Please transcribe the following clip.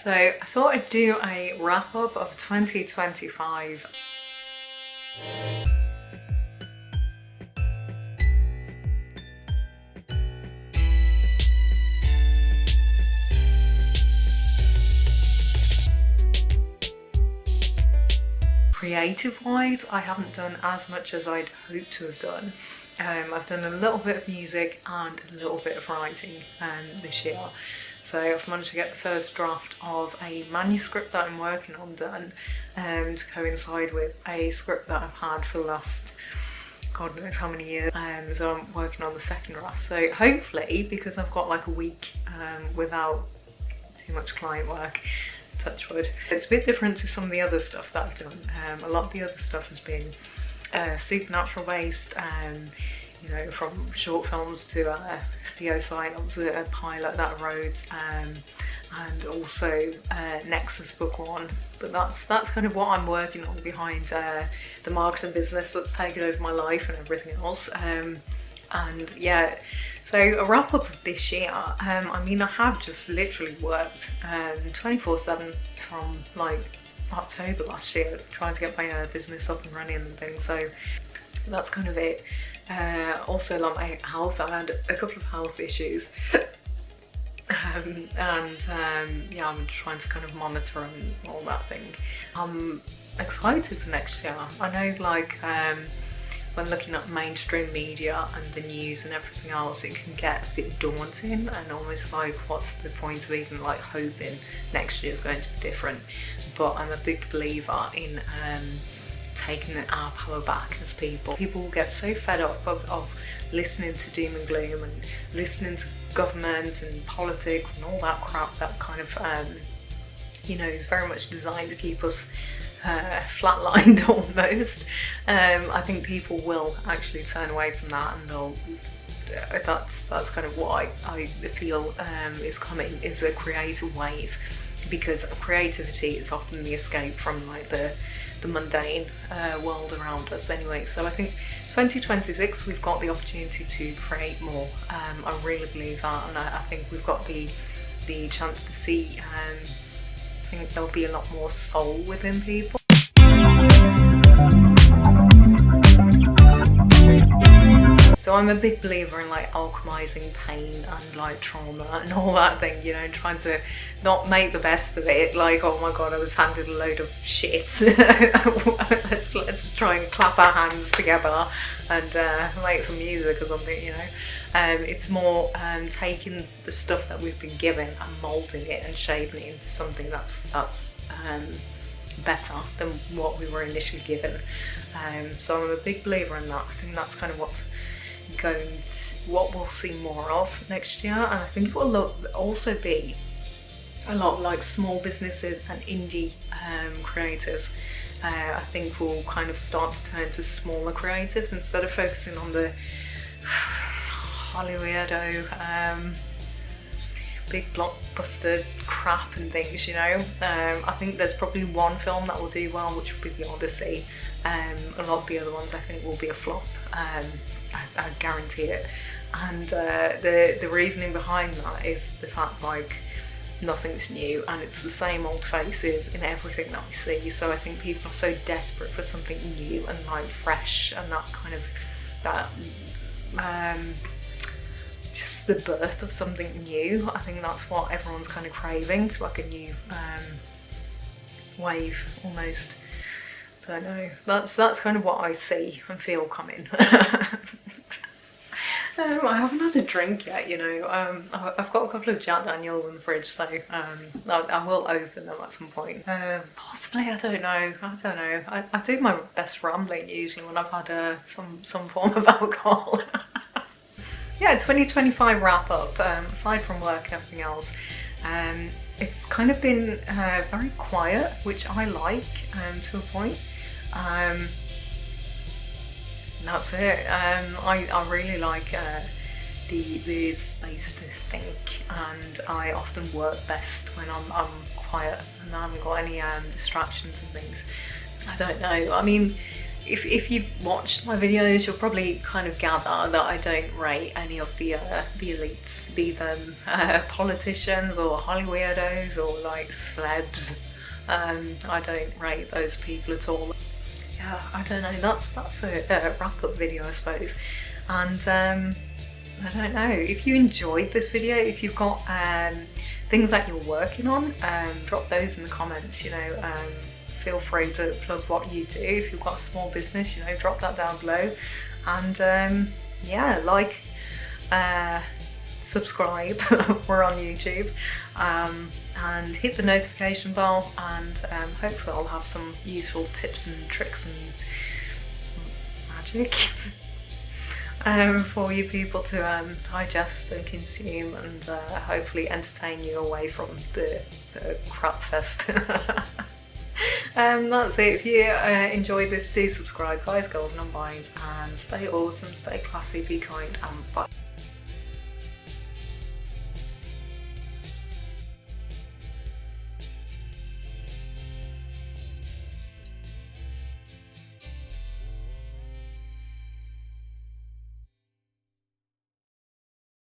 So I thought I'd do a wrap up of 2025. Creative wise, I haven't done as much as I'd hoped to have done. I've done a little bit of music and a little bit of writing this year. So I've managed to get the first draft of a manuscript that I'm working on done to coincide with a script that I've had for the last God knows how many years. So I'm working on the second draft. So hopefully, because I've got like a week without too much client work, touch wood, it's a bit different to some of the other stuff that I've done. A lot of the other stuff has been supernatural based, you know, from short films to Theo Silence, a pilot that I wrote, and also Nexus Book 1. But that's kind of what I'm working on behind the marketing business that's taken over my life and everything else. And yeah, so a wrap up of this year, I mean, I have just literally worked 24/7 from like October last year, trying to get my business up and running and things. So that's kind of it. Also, like my health, I had a couple of health issues. Yeah, I'm trying to kind of monitor and all that thing. I'm excited for next year. I know, like, when looking at mainstream media and the news and everything else, it can get a bit daunting and almost like, what's the point of even like hoping next year is going to be different? But I'm a big believer in taking our power back as people. People will get so fed up of listening to doom and gloom and listening to government and politics and all that crap that kind of, you know, is very much designed to keep us flatlined almost. I think people will actually turn away from that, and they'll. That's kind of what I feel is coming, is a creative wave, because creativity is often the escape from like the mundane world around us anyway. So I think 2026 we've got the opportunity to create more. I really believe that, and I think we've got the chance to see. I think there'll be a lot more soul within people. So I'm a big believer in like alchemising pain and like trauma and all that thing, you know, and trying to not make the best of it. Like, oh my god, I was handed a load of shit. let's try and clap our hands together and make some music or something, you know. It's more taking the stuff that we've been given and moulding it and shaping it into something that's better than what we were initially given. So I'm a big believer in that. I think that's kind of what we'll see more of next year, and I think it will also be a lot like small businesses and indie creatives. I think we'll kind of start to turn to smaller creatives instead of focusing on the Hollywood big blockbuster crap and things, you know. I think there's probably one film that will do well, which will be The Odyssey. A lot of the other ones I think will be a flop. I guarantee it. And the reasoning behind that is the fact like nothing's new and it's the same old faces in everything that we see. So I think people are so desperate for something new and like fresh, and that kind of just the birth of something new. I think that's what everyone's kind of craving, like a new wave almost. I don't know. That's kind of what I see and feel coming. I haven't had a drink yet, you know. I've got a couple of Jack Daniels in the fridge, so I will open them at some point. Possibly, I don't know. I do my best rambling usually when I've had some form of alcohol. Yeah, 2025 wrap up. Aside from work and everything else, it's kind of been very quiet, which I like to a point. That's it. I really like the space to think, and I often work best when I'm quiet and I haven't got any distractions and things. I don't know. I mean, if you've watched my videos, you'll probably kind of gather that I don't rate any of the elites, be them politicians or Holly weirdos or like celebs. I don't rate those people at all. Yeah, I don't know, that's a wrap-up video, I suppose. And I don't know, if you enjoyed this video, if you've got things that you're working on, drop those in the comments, you know. Feel free to plug what you do. If you've got a small business, you know, drop that down below. And yeah, like, subscribe, we're on YouTube, and hit the notification bell, and hopefully I'll have some useful tips and tricks and magic for you people to digest and consume, and hopefully entertain you away from the crap fest. That's it. If you enjoyed this, do subscribe. Guys, girls, non-binds, and stay awesome, stay classy, be kind, and bye.